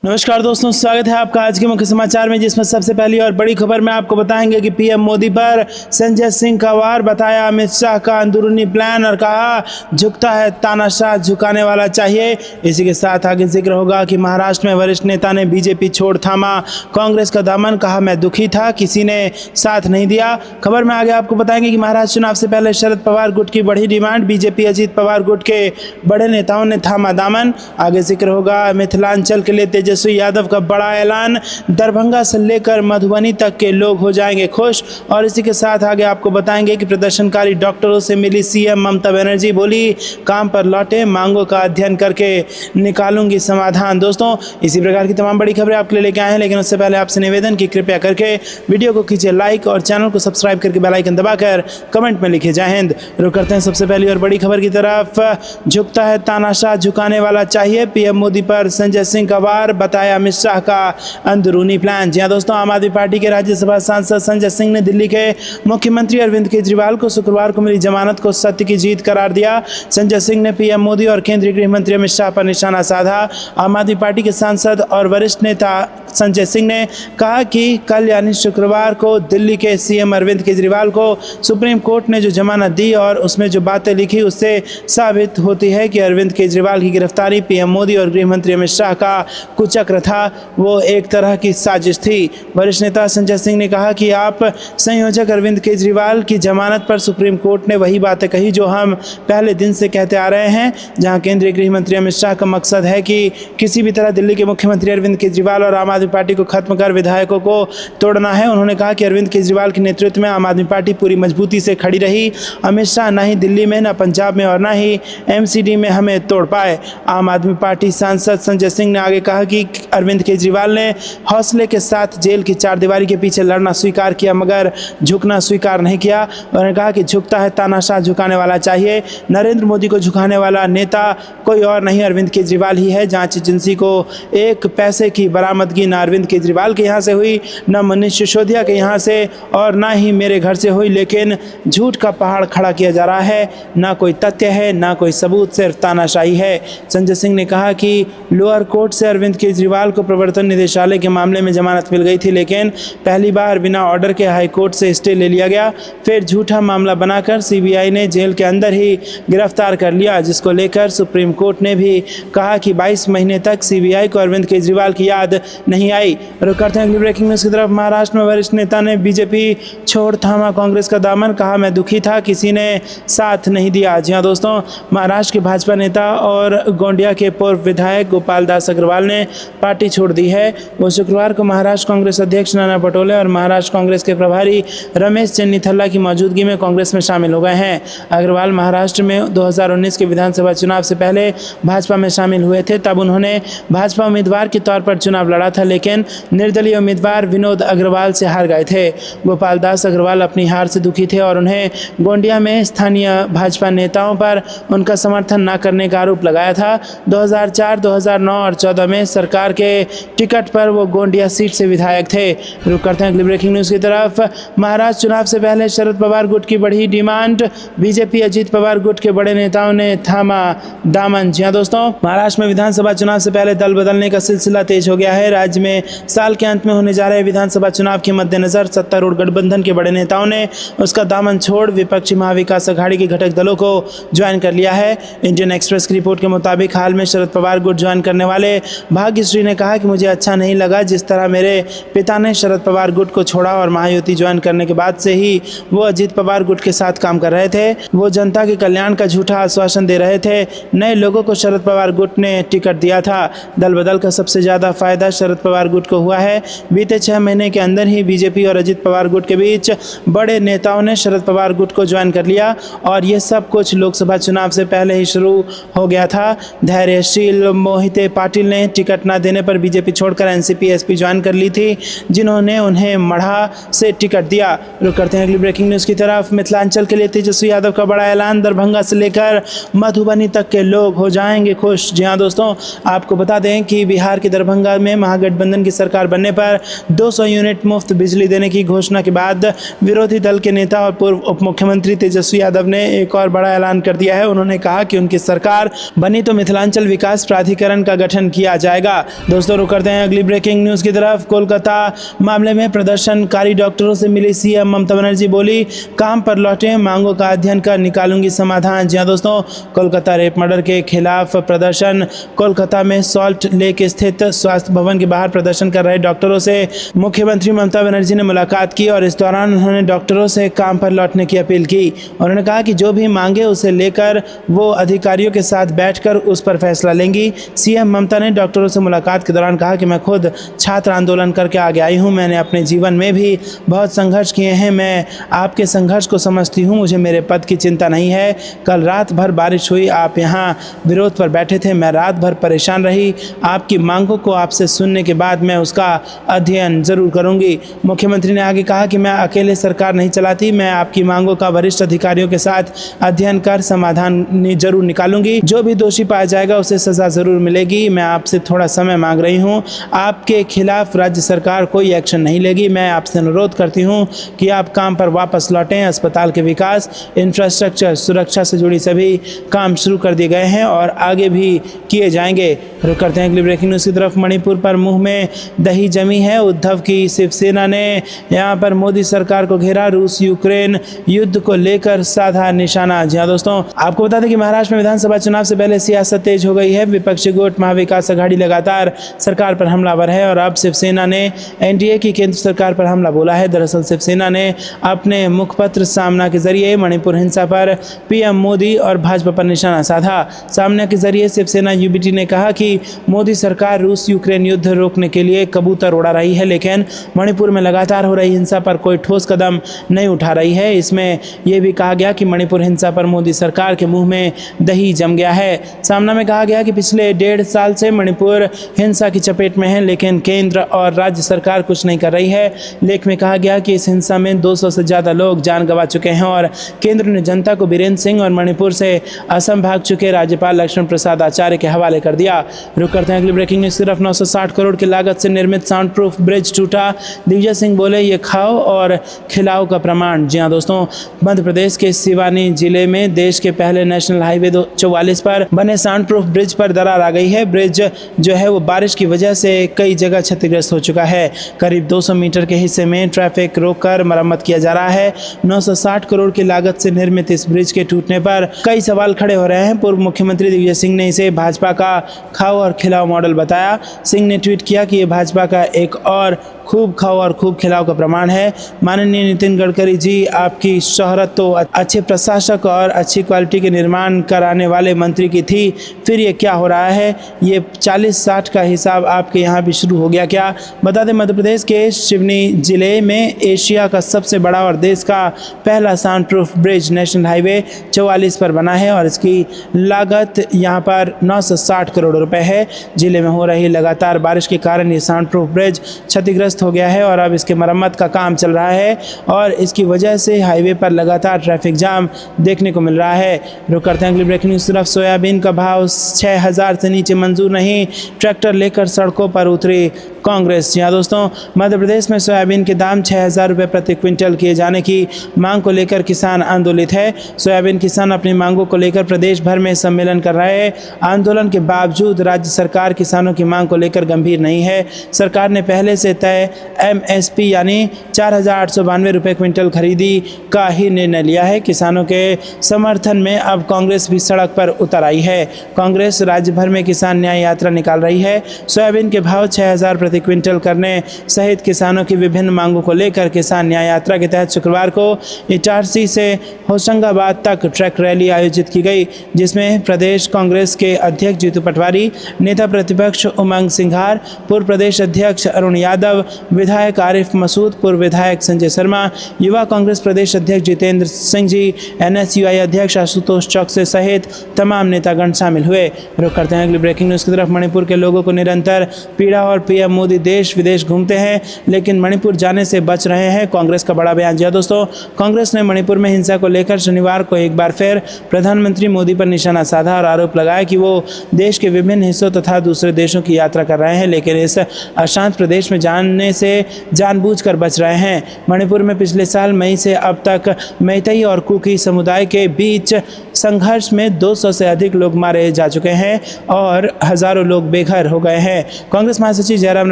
नमस्कार दोस्तों, स्वागत है आपका आज के मुख्य समाचार में, जिसमें सबसे पहली और बड़ी खबर में आपको बताएंगे कि पीएम मोदी पर संजय सिंह का वार, बताया अमित शाह का अंदरूनी प्लान और कहा झुकता है तानाशाह झुकाने वाला चाहिए। इसी के साथ आगे जिक्र होगा कि महाराष्ट्र में वरिष्ठ नेता ने बीजेपी छोड़ थामा कांग्रेस का दामन, कहा मैं दुखी था, किसी ने साथ नहीं दिया। खबर में आगे आपको बताएंगे कि महाराष्ट्र चुनाव से पहले शरद पवार गुट की बढ़ी डिमांड, बीजेपी अजीत पवार गुट के बड़े नेताओं ने थामा दामन। आगे जिक्र होगा मिथिलांचल के लिए तेजस्वी यादव का बड़ा ऐलान, दरभंगा से लेकर मधुबनी तक के लोग हो जाएंगे खुश। और इसी के साथ आगे आपको बताएंगे कि प्रदर्शनकारी डॉक्टरों से मिली सीएम ममता बनर्जी, बोली काम पर लौटे, मांगों का अध्ययन करके निकालूंगी समाधान। दोस्तों, इसी प्रकार की तमाम बड़ी खबरें आपके लिए लेके आए हैं, लेकिन उससे पहले आपसे निवेदन कि कृपया करके वीडियो को कीजिए लाइक और चैनल को सब्सक्राइब करके बेल आइकन दबाकर कमेंट में लिखिए जय हिंद। रुक करते हैं सबसे पहली और बड़ी खबर की तरफ। झुकता है तानाशाह झुकाने वाला चाहिए, पीएम मोदी पर संजय सिंह का वार, बताया अमित शाह का अंदरूनी प्लान। जी हां दोस्तों, आम आदमी पार्टी के राज्यसभा सांसद संजय सिंह ने दिल्ली के मुख्यमंत्री अरविंद केजरीवाल को शुक्रवार को मिली जमानत को सत्य की जीत करार दिया। संजय सिंह ने पीएम मोदी और केंद्रीय गृह मंत्री अमित शाह पर निशाना साधा। आम आदमी पार्टी के सांसद और वरिष्ठ नेता संजय सिंह ने कहा कि कल यानी शुक्रवार को दिल्ली के सीएम अरविंद केजरीवाल को सुप्रीम कोर्ट ने जो जमानत दी और उसमें जो बातें लिखी, उससे साबित होती है कि अरविंद केजरीवाल की गिरफ्तारी पीएम मोदी और गृह मंत्री अमित शाह का कुचक्र था, वो एक तरह की साजिश थी। वरिष्ठ नेता संजय सिंह ने कहा कि आप संयोजक अरविंद केजरीवाल की जमानत पर सुप्रीम कोर्ट ने वही बातें कही जो हम पहले दिन से कहते आ रहे हैं, जहां केंद्रीय गृह मंत्री अमित शाह का मकसद है कि किसी भी तरह दिल्ली के मुख्यमंत्री अरविंद केजरीवाल और आम आदमी पार्टी को खत्म कर विधायकों को तोड़ना है। उन्होंने कहा कि अरविंद केजरीवाल के नेतृत्व में आम आदमी पार्टी पूरी मजबूती से खड़ी रही। अमित शाह न ही दिल्ली में, न पंजाब में और न ही एमसीडी में हमें तोड़ पाए। आम आदमी पार्टी सांसद संजय सिंह ने आगे कहा कि अरविंद केजरीवाल ने हौसले के साथ जेल की चारदीवारी के पीछे लड़ना स्वीकार किया, मगर झुकना स्वीकार नहीं किया। उन्होंने कहा कि झुकता है तानाशाह झुकाने वाला चाहिए। नरेंद्र मोदी को झुकाने वाला नेता कोई और नहीं, अरविंद केजरीवाल ही है। जांच एजेंसी को एक पैसे की बरामदगी न अरविंद केजरीवाल के यहाँ से हुई, न मनीष सिसोदिया के यहाँ से और न ही मेरे घर से हुई, लेकिन झूठ का पहाड़ खड़ा किया जा रहा है। ना कोई तथ्य है, ना कोई सबूत, सिर्फ तानाशाही है। संजय सिंह ने कहा कि लोअर कोर्ट से अरविंद केजरीवाल को प्रवर्तन निदेशालय के मामले में जमानत मिल गई थी, लेकिन पहली बार बिना ऑर्डर के हाई कोर्ट से स्टे ले लिया गया। फिर झूठा मामला बनाकर सीबीआई ने जेल के अंदर ही गिरफ्तार कर लिया, जिसको लेकर सुप्रीम कोर्ट ने भी कहा कि 22 महीने तक सीबीआई को अरविंद केजरीवाल की याद नहीं आई। रुक करते हैं अगली ब्रेकिंग न्यूज़ की तरफ। महाराष्ट्र में वरिष्ठ नेता ने बीजेपी छोड़ थामा कांग्रेस का दामन, कहा मैं दुखी था, किसी ने साथ नहीं दिया। जी हाँ दोस्तों, महाराष्ट्र के भाजपा नेता और गोंडिया के पूर्व विधायक गोपाल दास अग्रवाल ने पार्टी छोड़ दी है। वो शुक्रवार को महाराष्ट्र कांग्रेस अध्यक्ष नाना पटोले और महाराष्ट्र कांग्रेस के प्रभारी रमेश चन्नीथल्ला की मौजूदगी में कांग्रेस में शामिल हो गए हैं। अग्रवाल महाराष्ट्र में 2019 के विधानसभा चुनाव से पहले भाजपा में शामिल हुए थे। तब उन्होंने भाजपा उम्मीदवार के तौर पर चुनाव लड़ा था, लेकिन निर्दलीय उम्मीदवार विनोद अग्रवाल से हार गए थे। गोपाल दास अग्रवाल अपनी हार से दुखी थे और उन्हें गोंडिया में स्थानीय भाजपा नेताओं पर उनका समर्थन न करने का आरोप लगाया था। 2004, 2009 और 2014 में सरकार के टिकट पर वो गोंडिया सीट से विधायक थे। रुक करते हैं अगली ब्रेकिंग न्यूज़ की तरफ। महाराष्ट्र चुनाव से पहले शरद पवार गुट की बढ़ी डिमांड, बीजेपी अजीत पवार गुट के बड़े नेताओं ने थामा दामन। जी हाँ दोस्तों, महाराष्ट्र में विधानसभा चुनाव से पहले दल बदलने का सिलसिला तेज हो गया है। राज्य में साल के अंत में होने जा रहे विधानसभा चुनाव के मद्देनजर सत्तारूढ़ गठबंधन के बड़े नेताओं ने उसका दामन छोड़ विपक्षी महाविकास अघाड़ी के घटक दलों को ज्वाइन कर लिया है। इंडियन एक्सप्रेस की रिपोर्ट के मुताबिक हाल में शरद पवार गुट ज्वाइन करने वाले भाग्यश्री ने कहा कि मुझे अच्छा नहीं लगा जिस तरह मेरे पिता ने शरद पवार गुट को छोड़ा और महायुति ज्वाइन करने के बाद से ही वो अजीत पवार गुट के साथ काम कर रहे थे। वो जनता के कल्याण का झूठा आश्वासन दे रहे थे। नए लोगों को शरद पवार गुट ने टिकट दिया था। दल बदल का सबसे ज़्यादा फायदा शरद पवार गुट को हुआ है। बीते 6 महीने के अंदर ही बीजेपी और अजीत पवार गुट के बीच बड़े नेताओं ने शरद पवार गुट को ज्वाइन कर लिया और ये सब कुछ लोकसभा चुनाव से पहले ही शुरू हो गया था। धैर्यशील मोहिते पाटिल ने टिकट न देने पर बीजेपी छोड़कर एनसीपी एसपी ज्वाइन कर ली थी, जिन्होंने उन्हें मढ़ा से टिकट दिया। रुक करते हैं अगली ब्रेकिंग न्यूज़ की तरफ। मिथिलांचल के लिए तेजस्वी यादव का बड़ा ऐलान, दरभंगा से लेकर मधुबनी तक के लोग हो जाएंगे खुश। जी हाँ दोस्तों, आपको बता दें कि बिहार के दरभंगा में महागठबंधन की सरकार बनने पर 200 यूनिट मुफ्त बिजली देने की घोषणा के बाद विरोधी दल के नेता और पूर्व उप मुख्यमंत्री तेजस्वी यादव ने एक और बड़ा ऐलान कर दिया है। उन्होंने कहा कि उनकी सरकार बनी तो मिथिलांचल विकास प्राधिकरण का गठन किया जाएगा। दोस्तों, रुक करते हैं अगली ब्रेकिंग न्यूज की तरफ। कोलकाता मामले में प्रदर्शनकारी डॉक्टरों से मिली सीएम ममता बनर्जी, बोली काम पर लौटे, मांगों का अध्ययन कर निकालूंगी समाधान। जी हां दोस्तों, कोलकाता रेप मर्डर के खिलाफ प्रदर्शन। कोलकाता में सॉल्ट लेक स्थित स्वास्थ्य भवन के बाहर प्रदर्शन कर रहे डॉक्टरों से मुख्यमंत्री ममता बनर्जी ने मुलाकात की और इस दौरान उन्होंने डॉक्टरों से काम पर लौटने की अपील की। उन्होंने कहा कि जो भी मांगे उसे लेकर वो अधिकारियों के साथ बैठकर उस पर फैसला लेंगी। सीएम ममता ने डॉक्टरों से मुलाकात के दौरान कहा कि मैं खुद छात्र आंदोलन करके आगे आई हूँ, मैंने अपने जीवन में भी बहुत संघर्ष किए हैं, मैं आपके संघर्ष को समझती हूँ, मुझे मेरे पद की चिंता नहीं है। कल रात भर बारिश हुई, आप यहाँ विरोध पर बैठे थे, मैं रात भर परेशान रही, आपकी मांगों को आपसे सुनने के बाद मैं उसका अध्ययन जरूर करूंगी। मुख्यमंत्री ने आगे कहा कि मैं अकेले सरकार नहीं चलाती, मैं आपकी मांगों का वरिष्ठ अधिकारियों के साथ अध्ययन कर समाधान जरूर निकालूंगी, जो भी दोषी पाया जाएगा उसे सजा जरूर मिलेगी। मैं आपसे थोड़ा समय मांग रही हूँ, आपके खिलाफ राज्य सरकार कोई एक्शन नहीं लेगी। मैं आपसे अनुरोध करती हूँ कि आप काम पर वापस लौटें। अस्पताल के विकास, इंफ्रास्ट्रक्चर, सुरक्षा से जुड़ी सभी काम शुरू कर दिए गए हैं और आगे भी किए जाएंगे। रुक करते हैं अगली ब्रेकिंग न्यूज़ की तरफ। मणिपुर पर मुंह में दही जमी है, उद्धव की शिवसेना ने यहां पर मोदी सरकार को घेरा, रूस यूक्रेन युद्ध को लेकर साधा निशाना। जी हां दोस्तों, आपको बता दें कि महाराष्ट्र में विधानसभा चुनाव से पहले सियासत तेज हो गई है। विपक्षी गुट महाविकास आघाड़ी लगातार सरकार पर हमलावर है और अब शिवसेना ने एनडीए की केंद्र सरकार पर हमला बोला है। दरअसल शिवसेना ने अपने मुखपत्र सामना के जरिए मणिपुर हिंसा पर पीएम मोदी और भाजपा पर निशाना साधा। सामना के जरिए शिवसेना यूबीटी ने कहा कि मोदी सरकार रूस यूक्रेन युद्ध रोकने के लिए कबूतर उड़ा रही है, लेकिन मणिपुर में लगातार हो रही हिंसा पर कोई ठोस कदम नहीं उठा रही है। इसमें यह भी कहा गया कि मणिपुर हिंसा पर मोदी सरकार के मुंह में दही जम गया है। सामना में कहा गया कि पिछले 1.5 साल से मणिपुर हिंसा की चपेट में है, लेकिन केंद्र और राज्य सरकार कुछ नहीं कर रही है। लेख में कहा गया कि इस हिंसा में 200 से ज़्यादा लोग जान गंवा चुके हैं और केंद्र ने जनता को बीरेंद्र सिंह और मणिपुर से असम भाग चुके राज्यपाल लक्ष्मण प्रसाद आचार्य के हवाले कर दिया। रुक करते हैं अगली ब्रेकिंग न्यूज़। सिर्फ 960 करोड़ की लागत से निर्मित साउंड प्रूफ ब्रिज टूटा, दिग्विजय सिंह बोले ये खाओ और खिलाओ का प्रमाण। जी हाँ दोस्तों, मध्य प्रदेश के सिवानी जिले में देश के पहले नेशनल हाईवे 44 पर बने साउंड प्रूफ ब्रिज पर दरार आ गई है। ब्रिज जो है वो बारिश की वजह से कई जगह क्षतिग्रस्त हो चुका है। करीब 200 मीटर के हिस्से में ट्रैफिक रोककर मरम्मत किया जा रहा है। 960 करोड़ की लागत से निर्मित इस ब्रिज के टूटने पर कई सवाल खड़े हो रहे हैं। पूर्व मुख्यमंत्री दिग्विजय सिंह ने इसे भाजपा का खाओ और खिलाओ मॉडल बताया। सिंह ने ट्वीट किया कि ये भाजपा का एक और खूब खाओ और खूब खिलाओ का प्रमाण है। माननीय नितिन गडकरी जी, आपकी शोहरत तो अच्छे प्रशासक और अच्छी क्वालिटी के निर्माण कराने वाले मंत्री की थी, फिर ये क्या हो रहा है? ये 40-60 का हिसाब आपके यहाँ भी शुरू हो गया क्या? बता दें, मध्य प्रदेश के सिवनी जिले में एशिया का सबसे बड़ा और देश का पहला sound proof bridge national highway 44 पर बना है और इसकी लागत यहाँ पर 960 करोड़ रुपए है। जिले में हो रही लगातार बारिश के कारण ये साउंड प्रूफ ब्रिज क्षतिग्रस्त हो गया है और अब इसके मरम्मत का काम चल रहा है और इसकी वजह से हाईवे पर लगातार ट्रैफिक जाम देखने को मिल रहा है। रुक करते हैं अगली ब्रेकिंग न्यूज़। सिर्फ सोयाबीन का भाव 6000 से नीचे मंजूर नहीं, ट्रैक्टर लेकर सड़कों पर उतरी कांग्रेस। यहाँ दोस्तों, मध्य प्रदेश में सोयाबीन के दाम 6000 रुपये प्रति क्विंटल किए जाने की मांग को लेकर किसान आंदोलित है। सोयाबीन किसान अपनी मांगों को लेकर प्रदेश भर में सम्मेलन कर रहे हैं। आंदोलन के बावजूद राज्य सरकार किसानों की मांग को लेकर गंभीर नहीं है। सरकार ने पहले से तय MSP यानी 4892 रुपये क्विंटल खरीदी का ही निर्णय लिया है। किसानों के समर्थन में अब कांग्रेस भी सड़क पर उतर आई है। कांग्रेस राज्य भर में किसान न्याय यात्रा निकाल रही है। सोयाबीन के भाव 6000 प्रति क्विंटल करने सहित किसानों की विभिन्न मांगों को लेकर किसान न्याय यात्रा के तहत शुक्रवार को इटारसी से होशंगाबाद तक ट्रैक रैली आयोजित की गई, जिसमें प्रदेश कांग्रेस के अध्यक्ष जीतू पटवारी, नेता प्रतिपक्ष उमंग सिंघार, पूर्व प्रदेश अध्यक्ष अरुण यादव, विधायक आरिफ मसूद, पूर्व विधायक संजय शर्मा, युवा कांग्रेस प्रदेश अध्यक्ष जितेंद्र सिंह जी, NSUI अध्यक्ष आशुतोष चौकसे सहित तमाम नेतागण शामिल हुए। रुक करते हैं अगली ब्रेकिंग न्यूज़ की तरफ। मणिपुर के लोगों को निरंतर पीड़ा और PM मोदी देश विदेश घूमते हैं लेकिन मणिपुर जाने से बच रहे हैं, कांग्रेस का बड़ा बयान। जी हां दोस्तों, कांग्रेस ने मणिपुर में हिंसा को लेकर शनिवार को एक बार फिर प्रधानमंत्री मोदी पर निशाना साधा और आरोप लगाया कि वो देश के विभिन्न हिस्सों तथा दूसरे देशों की यात्रा कर रहे हैं लेकिन इस अशांत प्रदेश में जाने से जानबूझकर बच रहे हैं। मणिपुर में पिछले साल मई से अब तक मैतेई और कुकी समुदाय के बीच संघर्ष में 200 से अधिक लोग मारे जा चुके हैं और हजारों लोग बेघर हो गए हैं। कांग्रेस महासचिव जयराम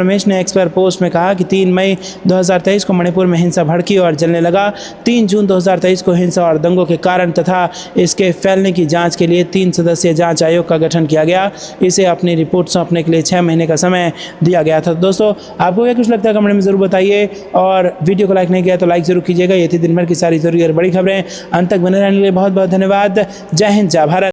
रमेश ने एक्स पर पोस्ट में कहा कि 3 मई 2023 को मणिपुर में हिंसा भड़की और जलने लगा। 3 जून 2023 को हिंसा और दंगों के कारण तथा इसके फैलने की जांच के लिए 3 सदस्यीय जांच आयोग का गठन किया गया। इसे अपनी रिपोर्ट सौंपने के लिए 6 महीने का समय दिया गया था। दोस्तों, आपको क्या कुछ लगता है कमेंट में जरूर बताइए और वीडियो को लाइक नहीं किया तो लाइक जरूर कीजिएगा। ये थी दिन भर की सारी जरूरी और बड़ी खबरें। अंत तक बने रहने के लिए बहुत बहुत धन्यवाद। जय हिंद, जय भारत।